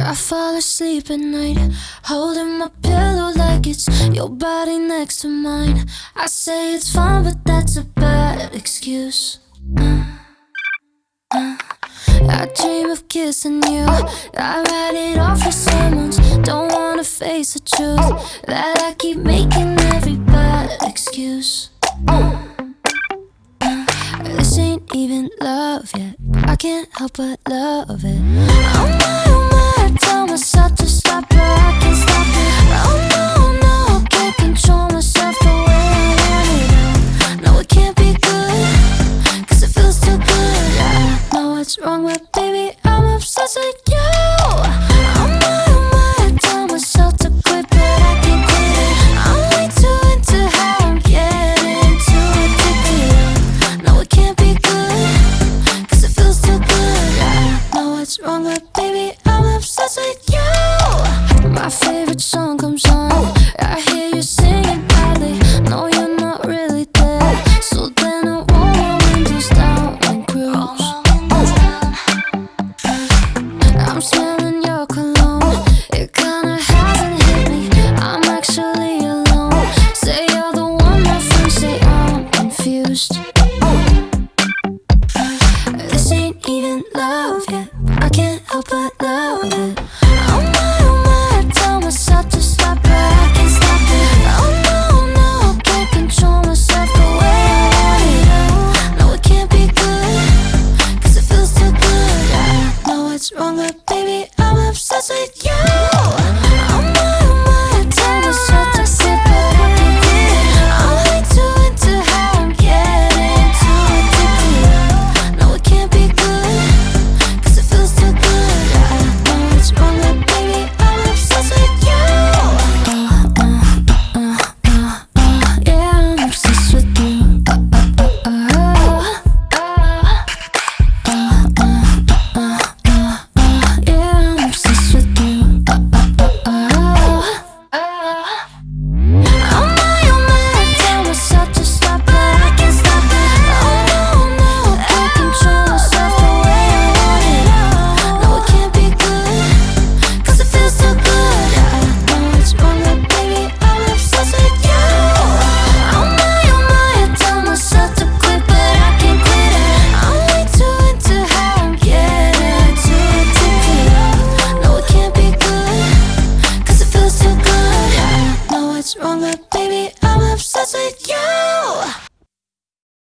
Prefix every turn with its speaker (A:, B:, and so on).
A: I fall asleep at night, holding my pillow like it's your body next to mine. I say it's fine, but that's a bad excuse. I dream of kissing you, I write it off for someone. Don't wanna face the truth that I keep making every bad excuse. This ain't even love yet, I can't help but love it. Oh my, I tell myself to stop, but I can't stop it. Oh no, can't control myself the way I want it. No, it can't be good, cause it feels too good. I know what's wrong, but baby, I'm obsessed with you. Oh my, I tell myself to quit, but I can't quit it. I'm way too into how I'm getting too addicted. No, it can't be good, cause it feels too good. I know what's wrong, but baby, I'm obsessed with you. My favorite song comes on, I hear you singing badly. No, you're not really there, so then I roll my windows down and cruise. I'm smelling your cologne, it kinda hasn't hit me, I'm actually alone. Say you're the one, my friends say I'm confused. This ain't even love yet, I can't help but love it. Oh my, I tell myself to stop, but I can't stop it. Oh no, can't control myself the way I want it. No, it can't be good, cause it feels too good. I know what's wrong, but baby, I'm obsessed with you.